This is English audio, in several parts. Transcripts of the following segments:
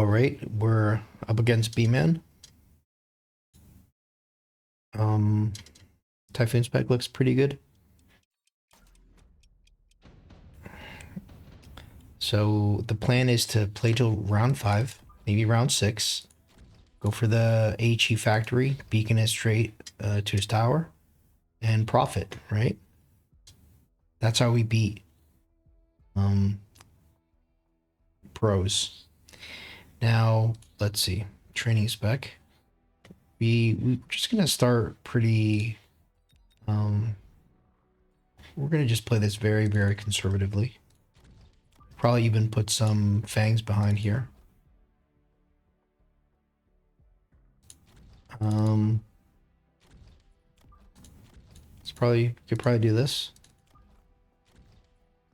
All right, we're up against B-Man. Um, Typhoon Spec looks pretty good. So the plan is to play till round 5, maybe round 6. Go for the HE factory, beacon it straight to his tower, and profit, right? That's how we beat um, pros. Now, let's see. Training spec. We're just going to start pretty... we're going to just play this very, very conservatively. Probably even put some fangs behind here. Um, could probably do this.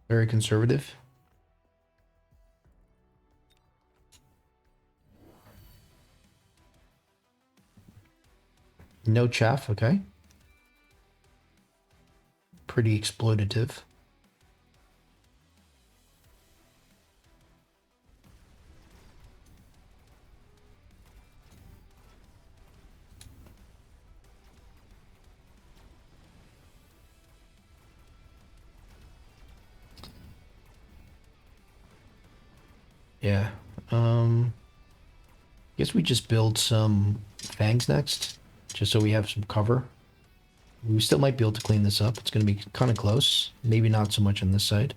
Very conservative. No chaff, okay. Pretty exploitative. Yeah. Guess we just build some fangs next, just so we have some cover. We still might be able to clean this up. It's going to be kind of close. Maybe not so much on this side.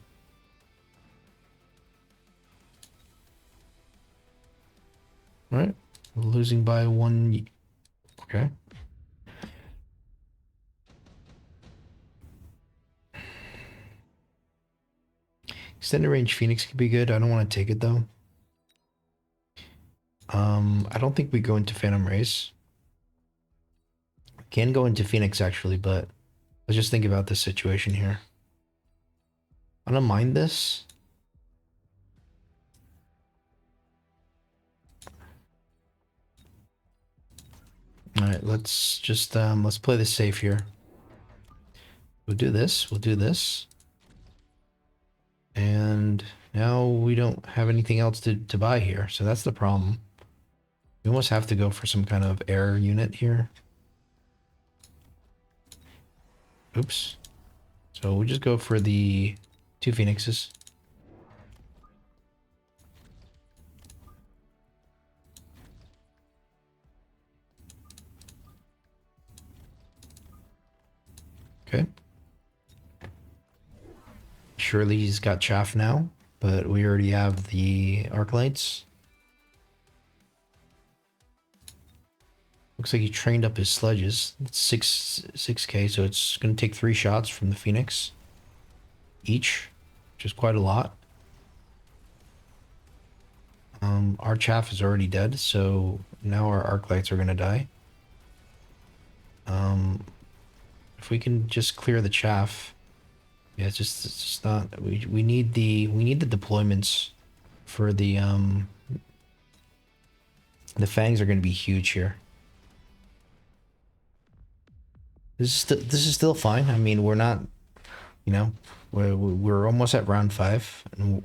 All right. We're losing by 1. Okay. Extended range Phoenix could be good. I don't want to take it though. I don't think we go into Phantom Race. Can go into Phoenix actually, but let's just think about this situation here. I don't mind this. All right, let's just let's play this safe here. We'll do this. We'll do this. And now we don't have anything else to buy here, so that's the problem. We almost have to go for some kind of air unit here. Oops. So we'll just go for the 2 Phoenixes. Okay. Surely he's got chaff now, but we already have the arc lights. Looks like he trained up his sledges. It's 6K, so it's going to take 3 shots from the Phoenix each, which is quite a lot. Our chaff is already dead, so now our arc lights are going to die. If we can just clear the chaff, yeah, it's just not. We need the deployments for the fangs are going to be huge here. This is still fine. I mean, we're not, you know, we're almost at round 5, and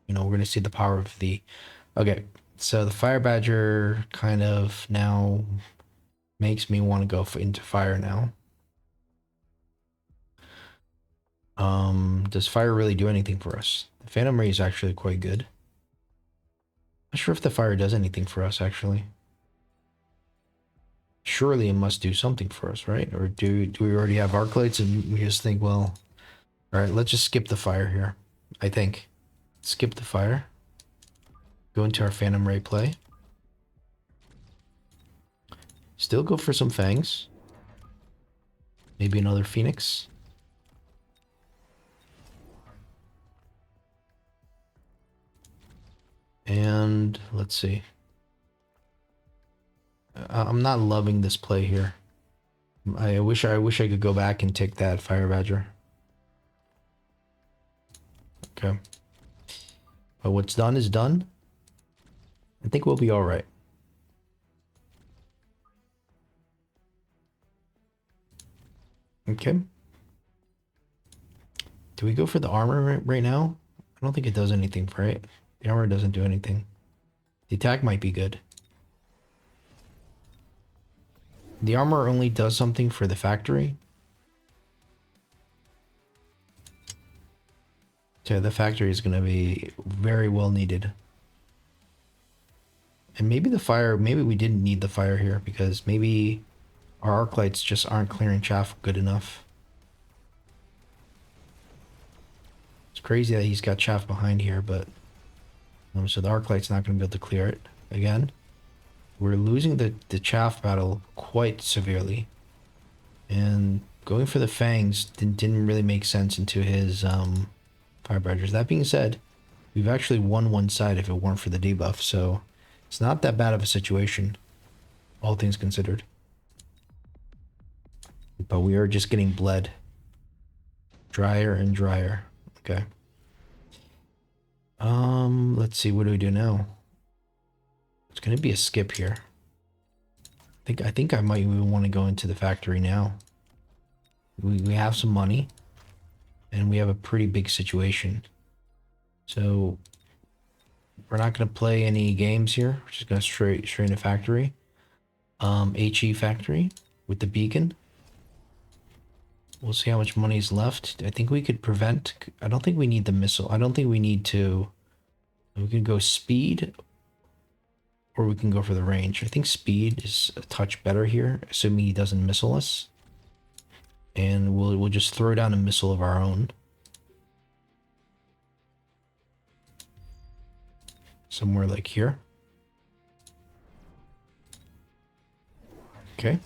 you know we're going to see the power of the. Okay, so the Fire Badger kind of now makes me want to go into fire now. Does fire really do anything for us? The Phantom Ray is actually quite good. Not sure if the fire does anything for us, actually. Surely it must do something for us, right? Or do we already have arc lights and we just think, well, all right, let's just skip the fire here. I think. Skip the fire. Go into our Phantom Ray play. Still go for some fangs. Maybe another Phoenix. And let's see. I'm not loving this play here. I wish I could go back and take that Fire Badger. Okay. But what's done is done. I think we'll be all right. Okay. Do we go for the armor right now? I don't think it does anything, right? The armor doesn't do anything. The attack might be good. The armor only does something for the factory. So the factory is going to be very well needed. And maybe the fire, maybe we didn't need the fire here because maybe our arc lights just aren't clearing chaff good enough. It's crazy that he's got chaff behind here, but so the arc light's not going to be able to clear it again. We're losing the chaff battle quite severely. And going for the fangs didn't really make sense into his fire barragers. That being said, we've actually won one side if it weren't for the debuff, so it's not that bad of a situation, all things considered. But we are just getting bled. Drier and drier. Okay. Let's see, what do we do now? It's gonna be a skip here. I think I might even want to go into the factory now. We have some money, and we have a pretty big situation. So we're not gonna play any games here. We're just gonna straight into factory. HE factory with the beacon. We'll see how much money is left. I think we could prevent. I don't think we need the missile. I don't think we need to. We can go speed, or we can go for the range. I think speed is a touch better here, assuming he doesn't missile us. And we'll just throw down a missile of our own. Somewhere like here. Okay.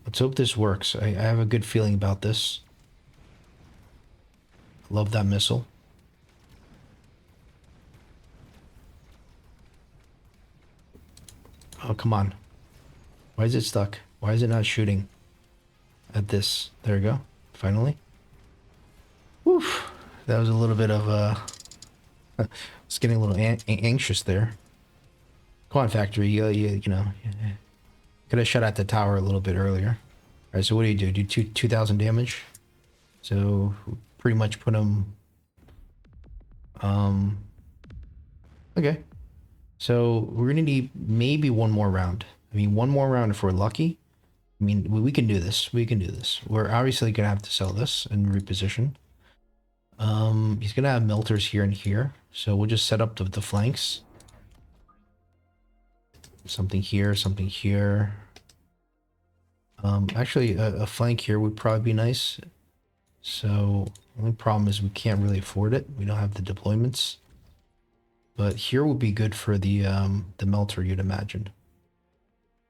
Let's hope this works. I have a good feeling about this. Love that missile. Oh, come on. Why is it stuck? Why is it not shooting at this? There we go. Finally. Woof. That was a little bit of I was getting a little anxious there. Come on, factory. You know. Could have shut out the tower a little bit earlier. Alright, so what do? Do 2,000 damage. So pretty much put him. Okay. So we're gonna need maybe one more round. I mean, one more round if we're lucky. I mean, we can do this. We can do this. We're obviously gonna have to sell this and reposition. He's gonna have melters here and here, so we'll just set up the flanks. Something here, something here. Actually, a flank here would probably be nice. So, the only problem is we can't really afford it. We don't have the deployments. But here would be good for the melter, you'd imagine.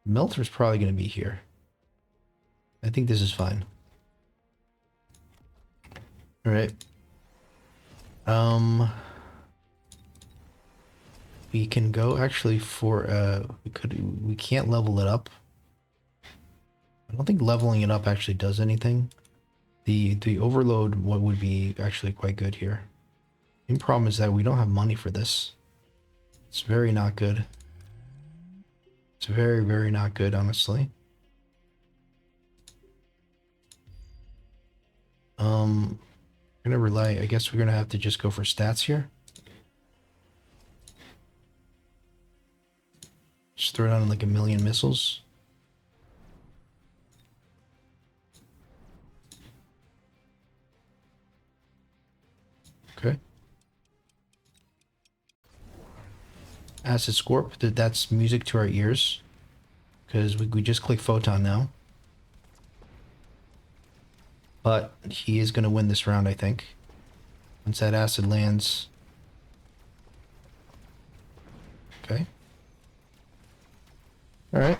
Melter's probably going to be here. I think this is fine. All right. We can go actually for we can't level it up. I don't think leveling it up actually does anything. The overload what would be actually quite good here. The main problem is that we don't have money for this. It's very not good. It's very, very not good, honestly. I'm gonna rely, I guess we're gonna have to just go for stats here. Just throw down like 1,000,000 missiles. Okay. Acid Scorp, that's music to our ears. Because we just click Photon now. But he is going to win this round, I think. Once that acid lands. Okay. Alright.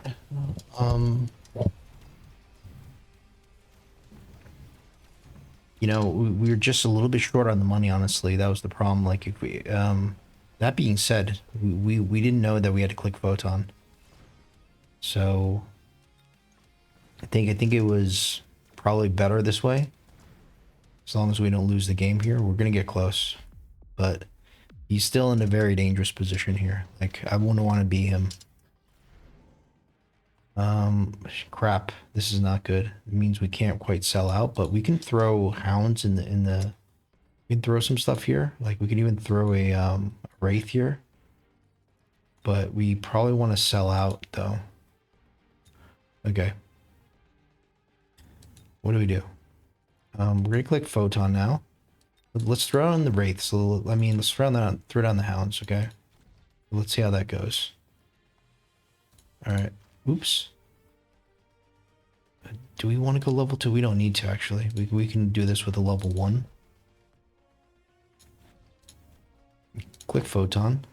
You know, we were just a little bit short on the money, honestly. That was the problem. Like, if we, that being said, we didn't know that we had to click Photon. So, I think it was probably better this way. As long as we don't lose the game here, we're gonna get close. But he's still in a very dangerous position here. Like, I wouldn't want to be him. Crap. This is not good. It means we can't quite sell out, but we can throw hounds in the We can throw some stuff here. Like we can even throw a wraith here. But we probably want to sell out though. Okay. What do we do? We're gonna click photon now. Let's throw in the wraith. So I mean, let's throw down the hounds. Okay. Let's see how that goes. All right. Oops. Do we want to go level 2? We don't need to actually. We can do this with a level 1. Click photon.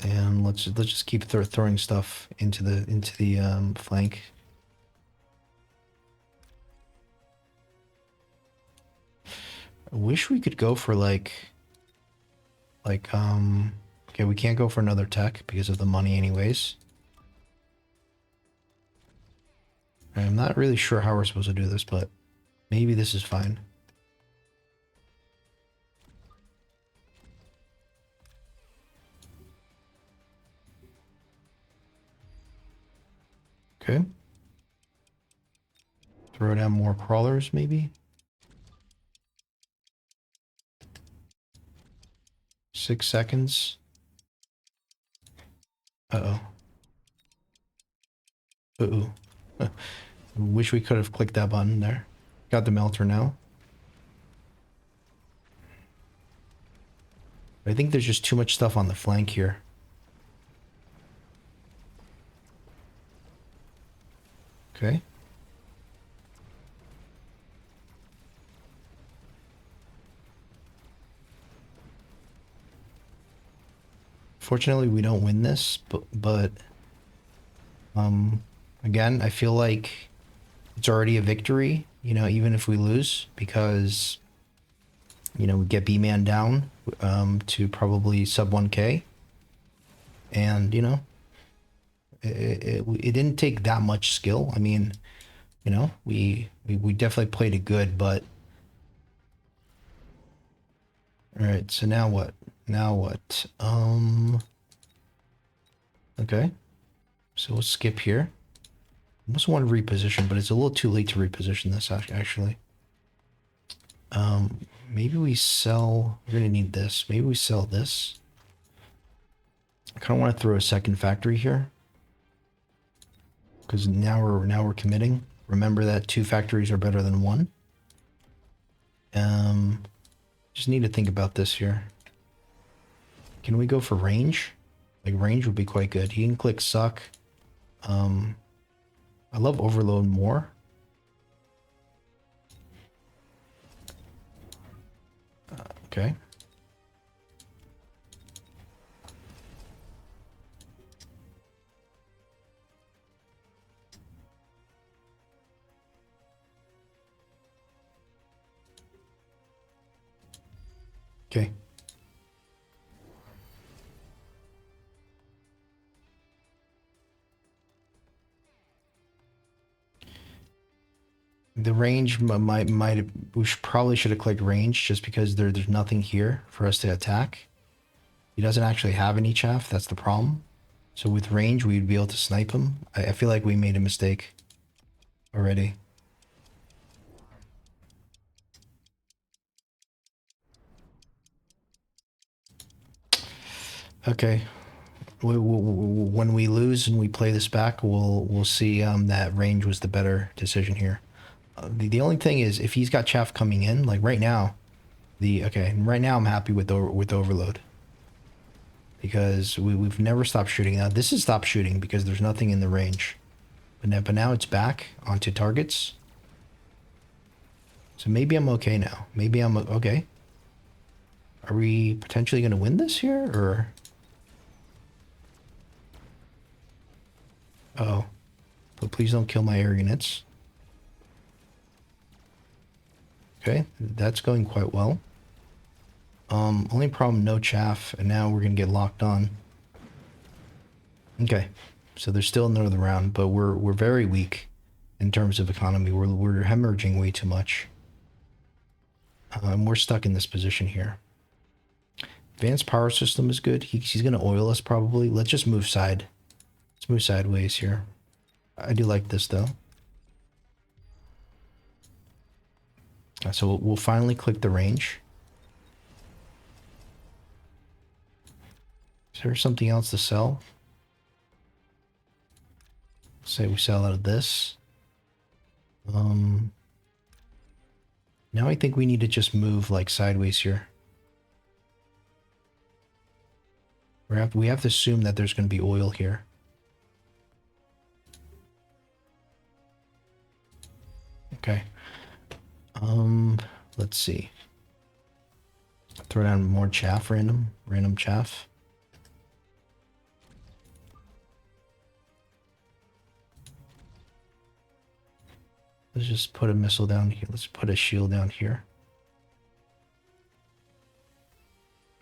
And let's just keep throwing stuff into the flank. I wish we could go for like okay, we can't go for another tech because of the money anyways. I'm not really sure how we're supposed to do this, but maybe this is fine. Okay. Throw down more crawlers, maybe. 6 seconds. Uh-oh. Uh-oh. Wish we could have clicked that button there. Got the melter now. I think there's just too much stuff on the flank here. Okay. Fortunately, we don't win this, but again, I feel like it's already a victory, you know, even if we lose, because, you know, we get B-Man down to probably sub 1K. And, you know, it didn't take that much skill. I mean, you know, we definitely played it good, but... Alright, so now what? Now what? Okay. So we'll skip here. I almost want to reposition, but it's a little too late to reposition this, actually. Maybe we sell... We're gonna need this. Maybe we sell this. I kind of want to throw a second factory here. Because now we're committing. Remember that 2 factories are better than 1. Just need to think about this here. Can we go for range? Like range would be quite good. You can click suck. I love overload more. Okay. Okay. The range probably should have clicked range just because there's nothing here for us to attack. He doesn't actually have any chaff. That's the problem. So with range, we'd be able to snipe him. I feel like we made a mistake already. Okay. When we lose and we play this back, we'll see that range was the better decision here. The only thing is, if he's got chaff coming in, like right now, right now I'm happy with overload. Because we've never stopped shooting. Now this is stop shooting because there's nothing in the range. But now it's back onto targets. So maybe I'm okay now. Maybe I'm okay. Are we potentially going to win this here, or? Uh-oh. But please don't kill my air units. Okay, that's going quite well. Only problem, no chaff, and now we're gonna get locked on. Okay, so there's still another round, but we're very weak in terms of economy. We're hemorrhaging way too much. And we're stuck in this position here. Advanced power system is good. He's gonna oil us probably. Let's just move side. Let's move sideways here. I do like this though. So we'll finally click the range. Is there something else to sell? Say we sell out of this. Now I think we need to just move like sideways here. We have to assume that there's going to be oil here. Okay. Let's see. Throw down more chaff, random chaff. Let's just put a missile down here. Let's put a shield down here.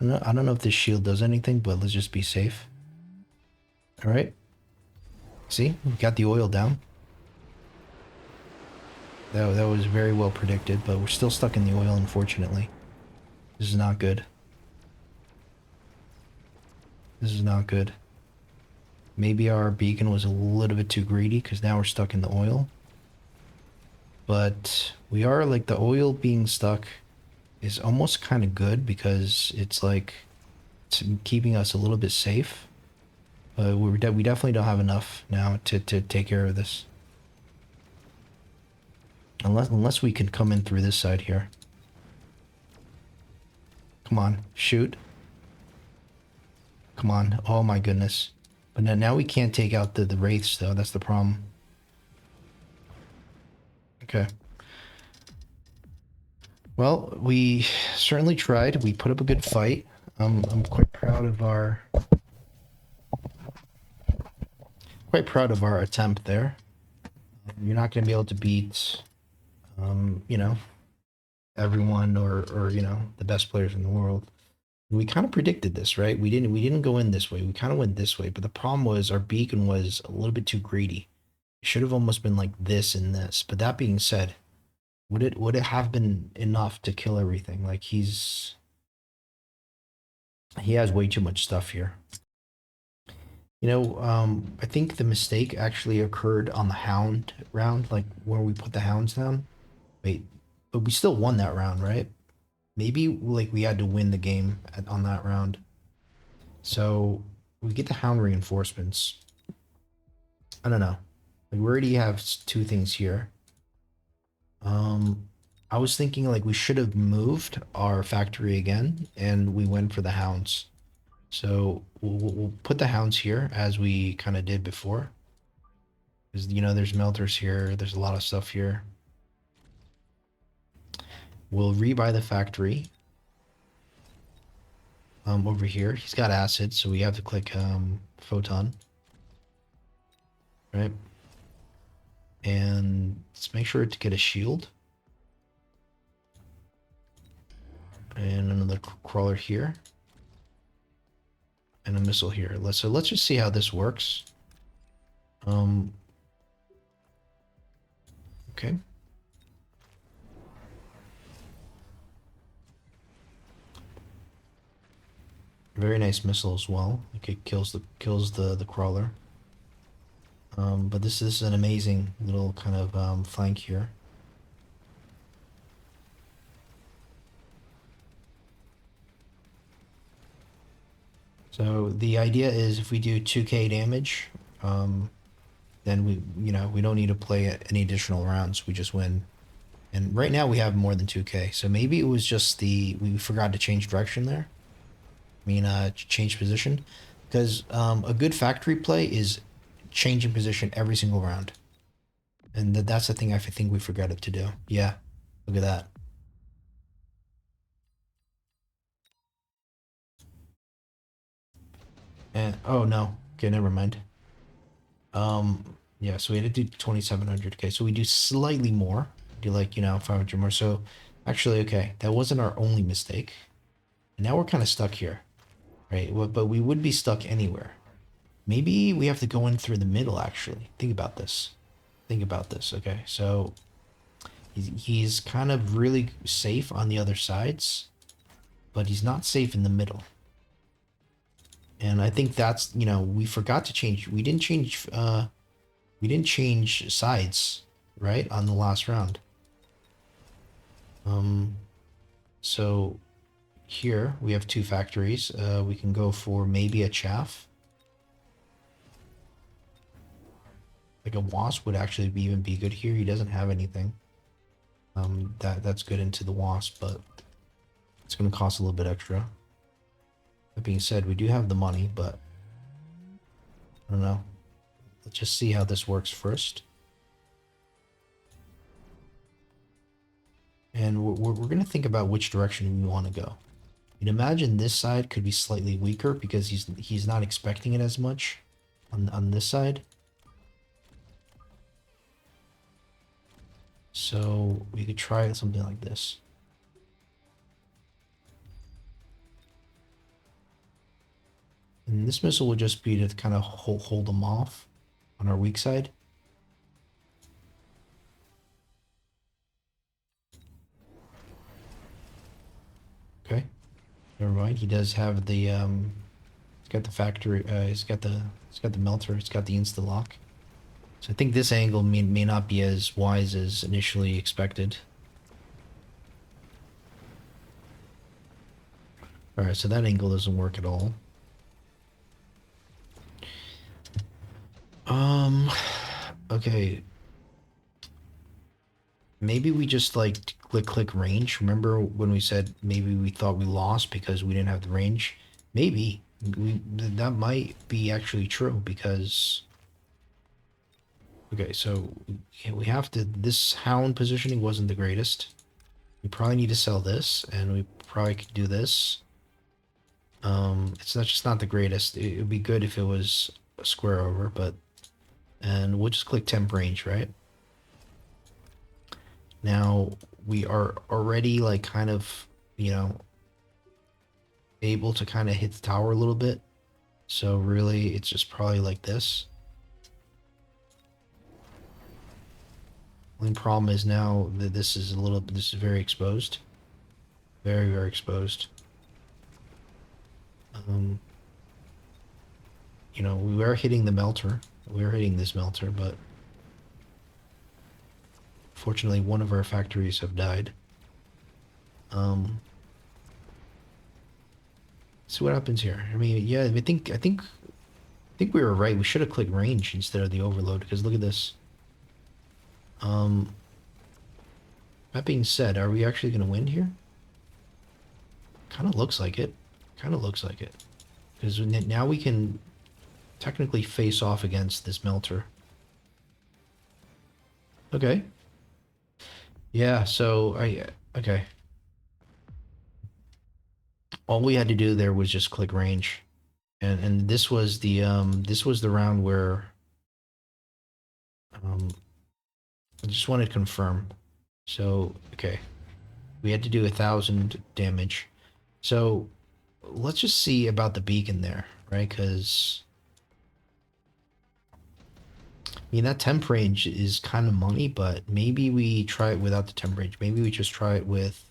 I don't know if this shield does anything, but let's just be safe. All right. See, we got the oil down. That was very well predicted, but we're still stuck in the oil, unfortunately. This is not good. This is not good. Maybe our beacon was a little bit too greedy, because now we're stuck in the oil. But we are, like, the oil being stuck is almost kind of good, because it's like it's keeping us a little bit safe. But we definitely don't have enough now to take care of this. Unless we can come in through this side here. Come on, shoot. Come on. Oh my goodness. But now we can't take out the wraiths though. That's the problem. Okay. Well, we certainly tried. We put up a good fight. I'm quite proud of our attempt there. You're not going to be able to beat you know, everyone or you know, the best players in the world. We kind of predicted this, right? We didn't go in this way. We kind of went this way, but the problem was our beacon was a little bit too greedy. It should have almost been like this and this. But that being said, would it have been enough to kill everything? Like he has way too much stuff here. You know, I think the mistake actually occurred on the hound round, like where we put the hounds down. Wait, but we still won that round, right? Maybe like we had to win the game on that round. So we get the hound reinforcements. I don't know. Like we already have two things here. I was thinking like we should have moved our factory again, and we went for the hounds. So we'll put the hounds here as we kind of did before. Because you know there's melters here. There's a lot of stuff here. We'll rebuy the factory. Over here, he's got acid, so we have to click photon. Right. And let's make sure to get a shield. And another crawler here. And a missile here. Let's just see how this works. Okay. Very nice missile as well. Okay, kills the crawler. But this is an amazing little kind of flank here. So the idea is if we do 2k damage, then we don't need to play any additional rounds. We just win. And right now we have more than 2k. So maybe it was just we forgot to change direction there. I mean, change position. Because a good factory play is changing position every single round. And that's the thing I think we forgot to do. Yeah, look at that. And oh no, okay, never mind. Yeah, so we had to do 2700. Okay, so we do slightly more. Do like 500 more. So actually, okay, that wasn't our only mistake. And now we're kind of stuck here, right? But we would be stuck anywhere. Maybe we have to go in through the middle. Actually, think about this. Think about this. Okay, so he's kind of really safe on the other sides, but he's not safe in the middle. And I think that's, we forgot to change. We didn't change We didn't change sides, right, on the last round. Um, so here we have two factories. We can go for maybe a chaff. Like a wasp would actually even be good here. He doesn't have anything. That's good into the wasp, but it's going to cost a little bit extra. That being said, we do have the money, but I don't know. Let's just see how this works first. And we're going to think about which direction we want to go. You'd imagine this side could be slightly weaker because he's not expecting it as much on this side. So we could try something like this. And this missile would just be to kind of hold them off on our weak side. Okay. Never mind. He does have the he's got the factory he's got the melter, he's got the insta lock. So I think this angle may not be as wise as initially expected. Alright, so that angle doesn't work at all. Okay. Maybe we just like click range. Remember when we said maybe we thought we lost because we didn't have the range? Maybe that might be actually true because okay, so we have to this hound positioning wasn't the greatest. We probably need to sell this and we probably could do this. It's not just not the greatest. It would be good if it was a square over, but and we'll just click temp range, right? Now we are already like kind of, you know, able to kind of hit the tower a little bit. So really it's just probably like this. Only problem is now that this is very exposed. Very, very exposed. You know, we are hitting the melter. We are hitting this melter, but fortunately one of our factories have died. See what happens here. I mean, yeah, I think we were right. We should have clicked range instead of the overload because look at this. That being said, are we actually going to win here? Kind of looks like it. Kind of looks like it. Because now we can technically face off against this melter. Okay. Yeah, so okay. All we had to do there was just click range. And this was the round where I just wanted to confirm. So, okay. We had to do 1,000 damage. So, let's just see about the beacon there, right? Because I mean, that temp range is kind of money, but maybe we try it without the temp range. Maybe we just try it with,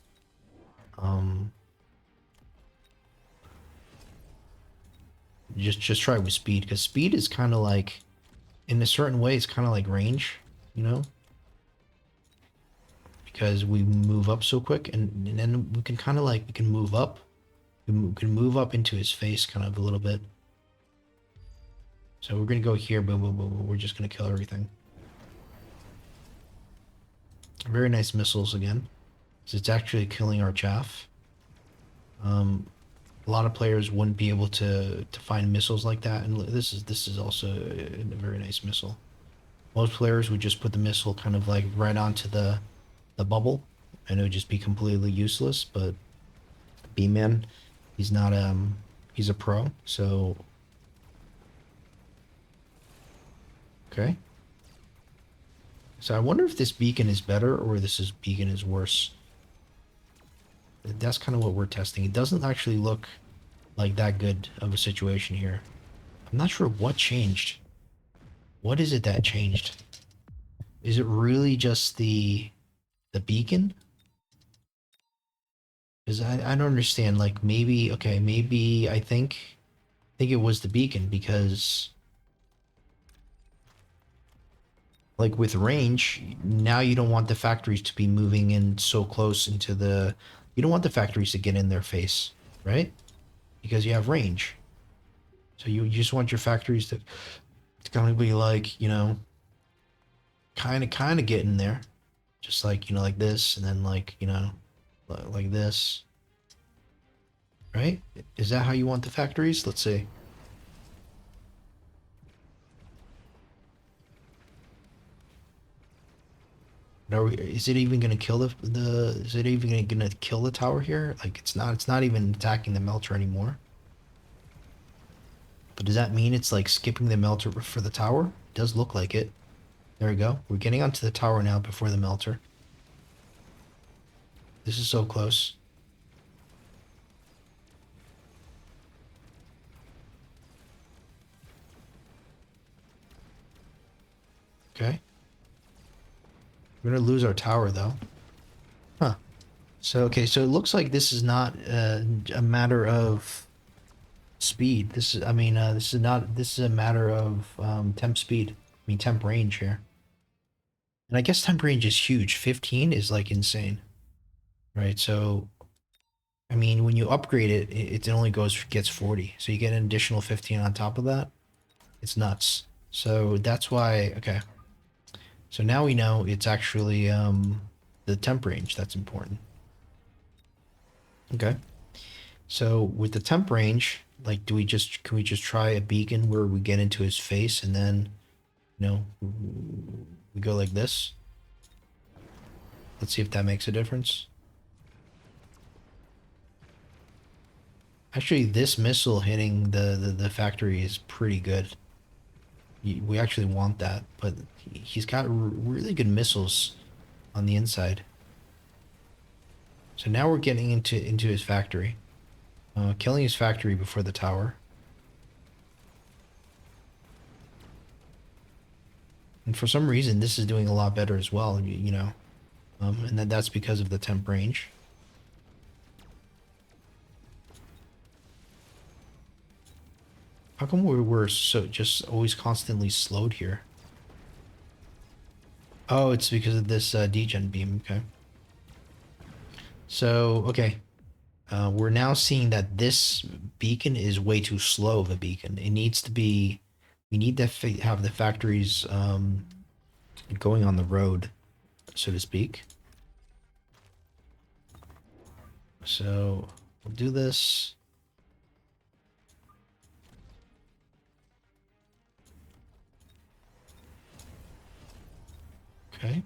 just try it with speed, because speed is kind of like, in a certain way, it's kind of like range, you know? Because we move up so quick, and then we can kind of like, we can move up. We can move up into his face kind of a little bit. So we're going to go here, boom, boom, boom, boom. We're just going to kill everything. Very nice missiles again. So it's actually killing our chaff. A lot of players wouldn't be able to find missiles like that, and this is also a very nice missile. Most players would just put the missile kind of like right onto the bubble, and it would just be completely useless. But B-Man, he's not he's a pro, so okay. So I wonder if this beacon is better or this beacon is worse. That's kind of what we're testing. It doesn't actually look like that good of a situation here. I'm not sure what changed. What is it that changed? Is it really just the beacon? Because I don't understand. Like maybe okay, maybe I think it was the beacon because like with range, now you don't want the factories to be moving in so close into the. You don't want the factories to get in their face, right? Because you have range. So you just want your factories to kind of be like, kind of get in there, just like like this, and then like like this, right? Is that how you want the factories? Let's see. Is it even gonna kill the? Is it even gonna kill the tower here? Like it's not. It's not even attacking the melter anymore. But does that mean it's like skipping the melter for the tower? It does look like it. There we go. We're getting onto the tower now before the melter. This is so close. Okay. We're gonna lose our tower though. Huh. So okay, so it looks like this is not a matter of speed. This is, I mean, this is not. This is a matter of temp speed. I mean, temp range here. And I guess temp range is huge. 15 is like insane, right? So I mean, when you upgrade it, it only gets 40. So you get an additional 15 on top of that. It's nuts. So that's why. Okay. So now we know it's actually the temp range that's important. Okay. So with the temp range, like, can we just try a beacon where we get into his face and then, we go like this? Let's see if that makes a difference. Actually, this missile hitting the factory is pretty good. We actually want that, but he's got really good missiles on the inside. So now we're getting into his factory. Killing his factory before the tower. And for some reason, this is doing a lot better as well, and that's because of the temp range. How come we're so just always constantly slowed here? Oh, it's because of this degen beam. Okay. So, okay. We're now seeing that this beacon is way too slow of a beacon. It needs to be, we need to have the factories going on the road, so to speak. So we'll do this. Okay.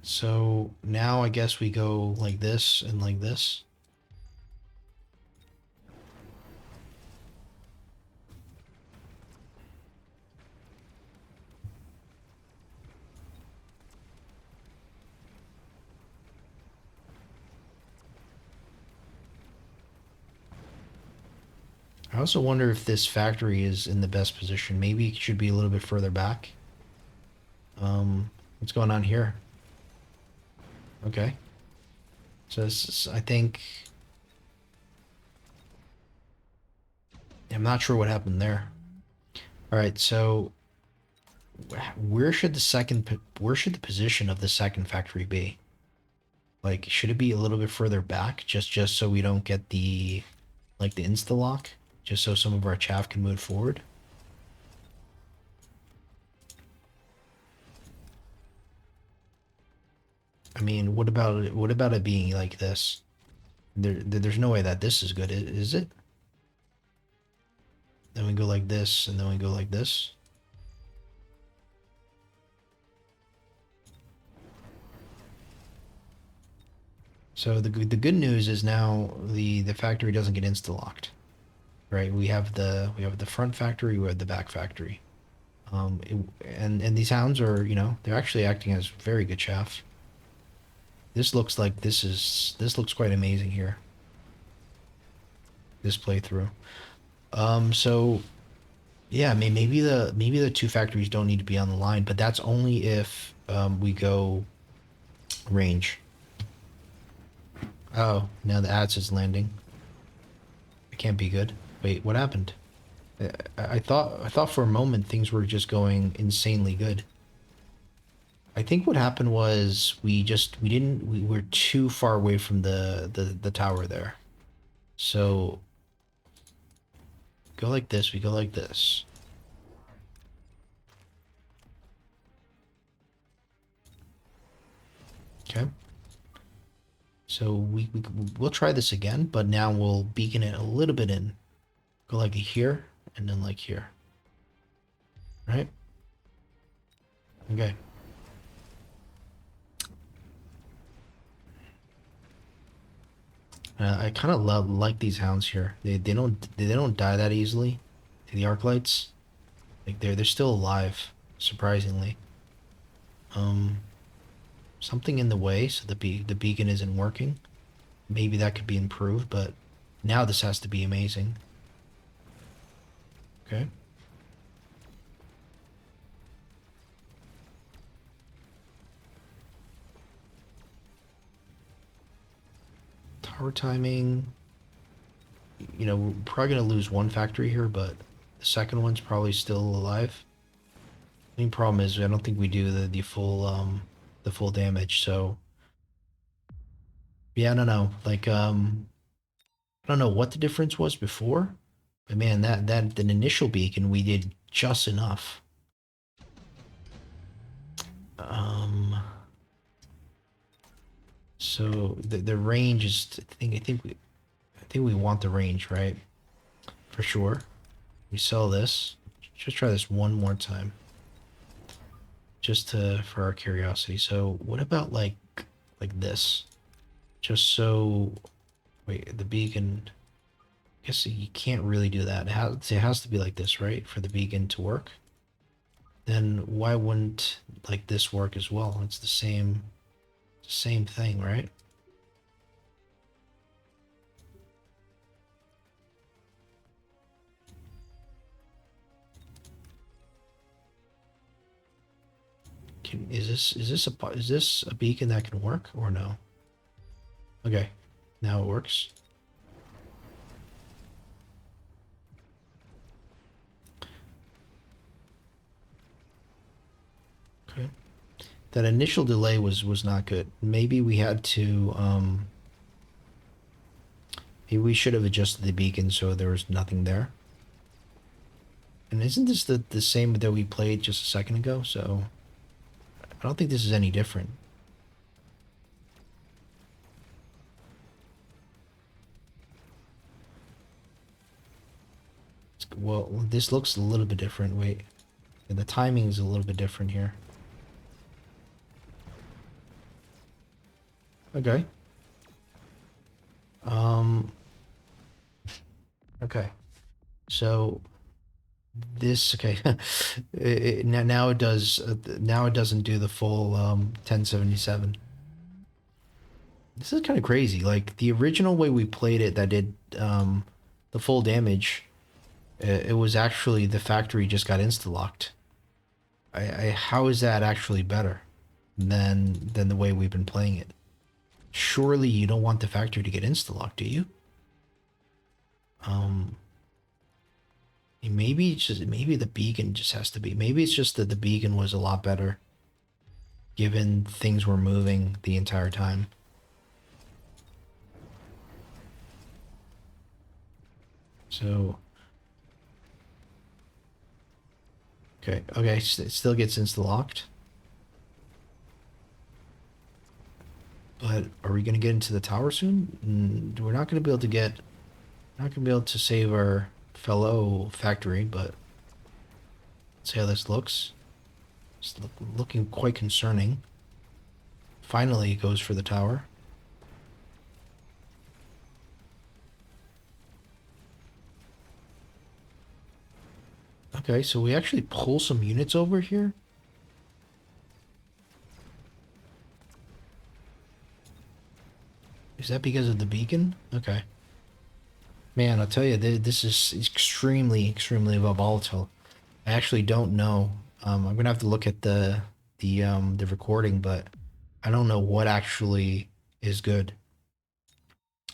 So now I guess we go like this and like this. I also wonder if this factory is in the best position. Maybe it should be a little bit further back. What's going on here? Okay. So this is, I think, I'm not sure what happened there. All right, so where should the position of the second factory be? Like, should it be a little bit further back, just so we don't get the insta lock, just so some of our chaff can move forward? I mean, what about it being like this? There's no way that this is good, is it? Then we go like this, and then we go like this. So the good news is now the factory doesn't get insta locked, right? We have the front factory, we have the back factory, and these hounds are, they're actually acting as very good chaff. This looks like this looks quite amazing here. This playthrough. So yeah, I mean, maybe the two factories don't need to be on the line, but that's only if we go range. Oh, now the ads is landing. It can't be good. Wait, what happened? I thought for a moment things were just going insanely good. I think what happened was we were too far away from the tower there. So go like this, we go like this. Okay. So we'll try this again, but now we'll beacon it a little bit in. Go like here and then like here. Right? Okay. I kind of like these hounds here. They don't die that easily to the arc lights. Like they're still alive, surprisingly. Um, Something in the way, so the beacon isn't working. Maybe that could be improved, but now this has to be amazing. Okay. Tower timing. You know, we're probably gonna lose one factory here, but the second one's probably still alive. Main problem is I don't think we do the full damage. So yeah, I don't know. Like I don't know what the difference was before, but man, that initial beacon we did just enough. Um, so the range is I think we want the range, right? For sure. We sell this. Just try this one more time, just to for our curiosity. So what about like this? Just so wait, the beacon. I guess you can't really do that. It has to be like this, right? For the beacon to work. Then why wouldn't like this work as well? It's the same thing, right? Is this a beacon that can work or no? Okay, now it works. Okay, that initial delay was not good. Maybe we had to maybe we should have adjusted the beacon so there was nothing there. And isn't this the same that we played just a second ago? So I don't think this is any different. Well, this looks a little bit different. Wait, the timing is a little bit different here. Okay. Um. Okay. So this okay. Now it does. Now it doesn't do the full 1077. This is kind of crazy. Like the original way we played it, that did the full damage. It was actually the factory just got insta locked. How is that actually better than the way we've been playing it? Surely you don't want the factory to get insta locked, do you? Um, maybe the beacon just has to be. Maybe it's just that the beacon was a lot better, given things were moving the entire time. So okay, it still gets insta locked. But are we gonna get into the tower soon? We're not gonna be able to get. Not gonna be able to save our fellow factory, but let's see how this looks. It's looking quite concerning. Finally, it goes for the tower. Okay, so we actually pull some units over here. Is that because of the beacon? Okay. Man, I'll tell you, this is extremely, extremely volatile. I actually don't know. I'm gonna have to look at the recording, but I don't know what actually is good.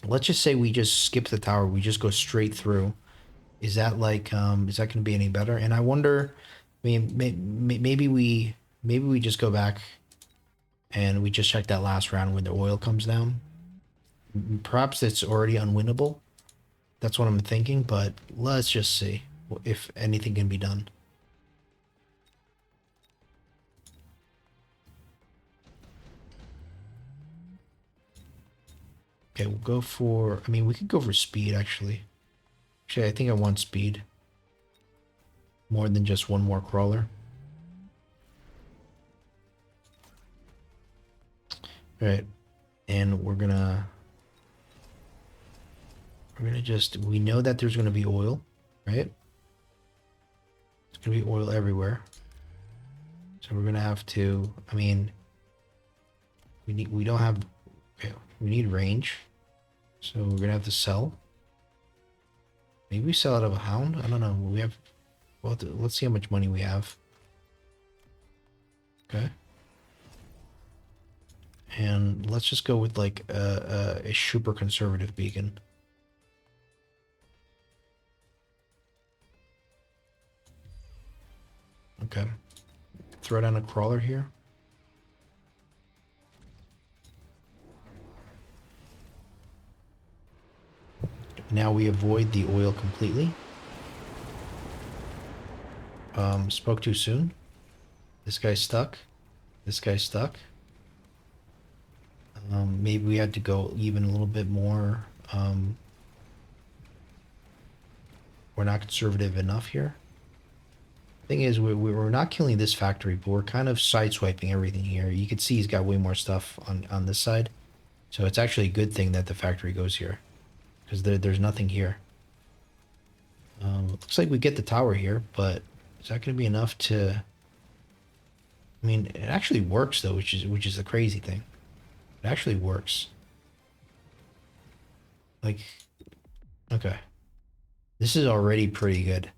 Let's just say we just skip the tower. We just go straight through. Is that like is that going to be any better? And I wonder, I mean, maybe we just go back and we just check that last round when the oil comes down. Perhaps it's already unwinnable. That's what I'm thinking, but let's just see if anything can be done. Okay, we'll go for, I mean, we could go for speed, actually. Actually, I think I want speed. More than just one more crawler. All right, and we're gonna just, we know that there's gonna be oil, right? There's gonna be oil everywhere. So we're gonna have to, I mean, we don't have, okay, we need range. So we're gonna have to sell. Maybe we sell out of a hound? I don't know. We have, well, let's see how much money we have. Okay. And let's just go with like a super conservative beacon. Okay. Throw down a crawler here. Now we avoid the oil completely. Spoke too soon. This guy's stuck. This guy's stuck. Maybe we had to go even a little bit more. We're not conservative enough here. Thing is, we're not killing this factory, but we're kind of sideswiping everything here. You can see he's got way more stuff on this side. So it's actually a good thing that the factory goes here. Because there's nothing here. Looks like we get the tower here, but is that going to be enough to... I mean, it actually works though, which is the crazy thing. It actually works. Like, okay. This is already pretty good.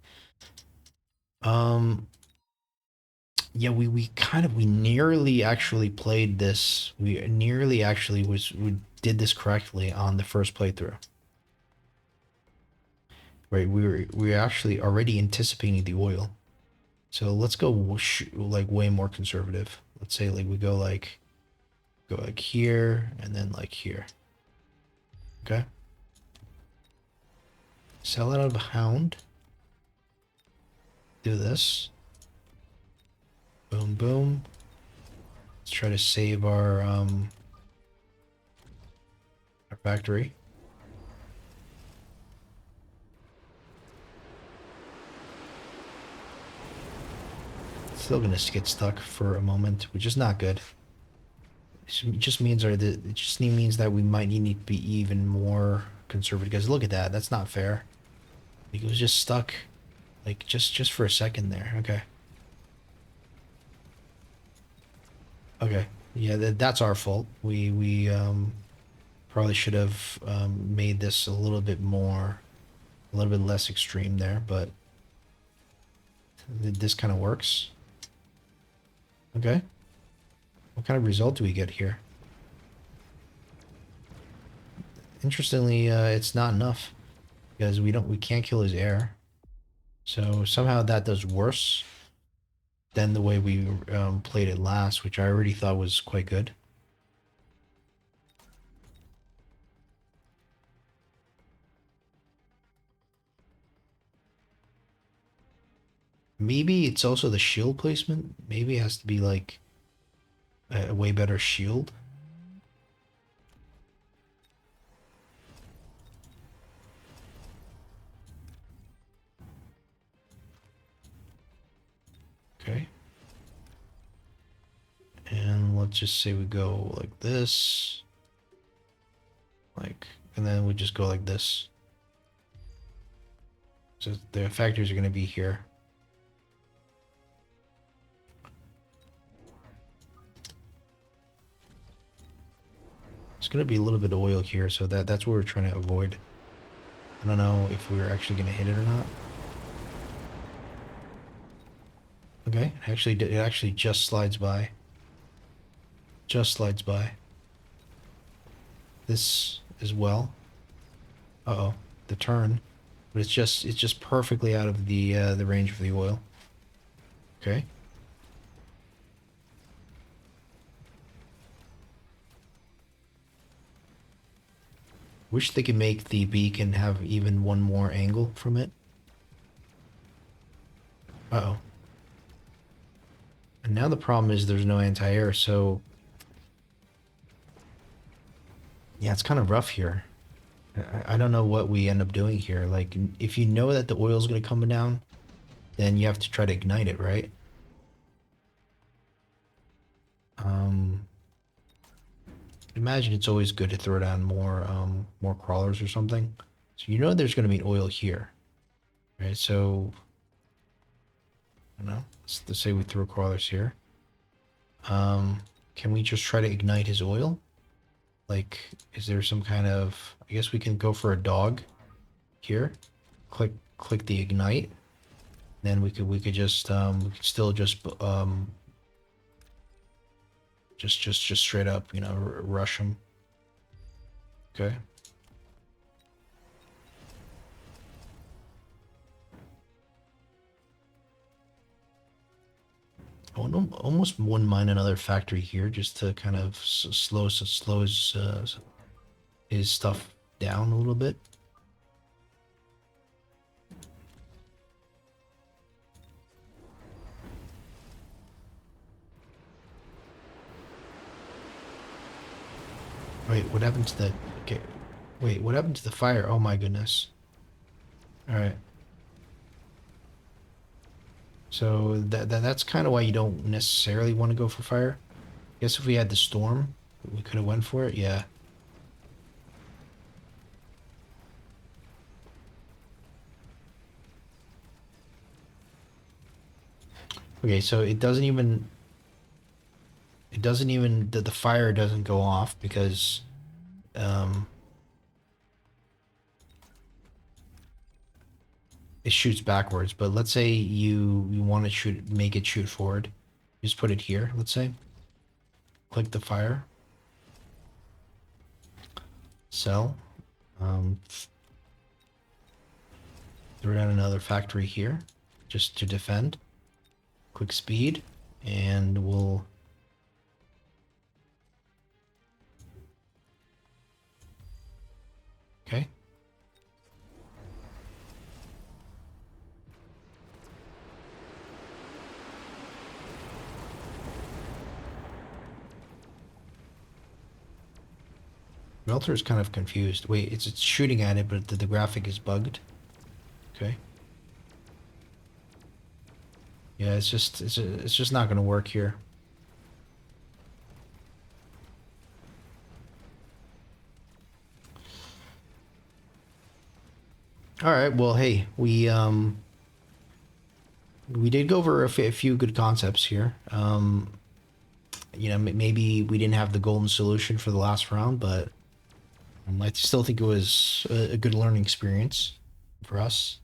Yeah, we nearly actually played this. We nearly actually we did this correctly on the first playthrough. Right, we were actually already anticipating the oil. So let's go like way more conservative. Let's say like we go like here and then like here. Okay. Sell out of hound. Do this. Boom boom. Let's try to save our factory. Still gonna get stuck for a moment, which is not good. It just means that we might need to be even more conservative. Because look at that, that's not fair. He was just stuck, like just for a second there. Okay. Okay. Yeah, that's our fault. We probably should have made this a little bit less extreme there, but this kind of works. Okay. What kind of result do we get here? Interestingly, it's not enough because we can't kill his heir. So somehow that does worse than the way we played it last, which I already thought was quite good. Maybe it's also the shield placement. Maybe it has to be like a way better shield. Okay. And let's just say we go like this. And then we just go like this. So the factories are going to be here. It's going to be a little bit of oil here, so that's what we're trying to avoid. I don't know if we're actually going to hit it or not. Okay, it actually just slides by. Just slides by. This as well. Uh-oh, the turn. but it's just perfectly out of the range of the oil. Okay. Wish they could make the beacon have even one more angle from it. Uh-oh. And now the problem is there's no anti-air, so yeah, it's kind of rough here. I don't know what we end up doing here. Like, if you know that the oil's gonna come down, then you have to try to ignite it, right? Um, imagine it's always good to throw down more crawlers or something. So you know there's gonna be oil here, right? So, I don't know. Let's say we throw crawlers here. Can we just try to ignite his oil? Like, is there some kind of... I guess we can go for a dog here. Click the ignite. Then we could just we could still just straight up, rush them. Okay. I almost wouldn't mind another factory here just to kind of slow his stuff down a little bit. Wait, what happened to the... Okay. Wait, what happened to the fire? Oh my goodness. Alright. So that's kind of why you don't necessarily want to go for fire. I guess if we had the storm, we could have went for it. Yeah. Okay, so the fire doesn't go off because um it shoots backwards. But let's say you want to make it shoot forward. Just put it here, let's say. Click the fire. Sell. Throw down another factory here just to defend. Quick speed, and we'll... Okay. Melter is kind of confused. Wait, it's shooting at it, but the graphic is bugged. Okay. Yeah, it's just not gonna work here. All right. Well, hey, we did go over a few good concepts here. Maybe we didn't have the golden solution for the last round, but I still think it was a good learning experience for us.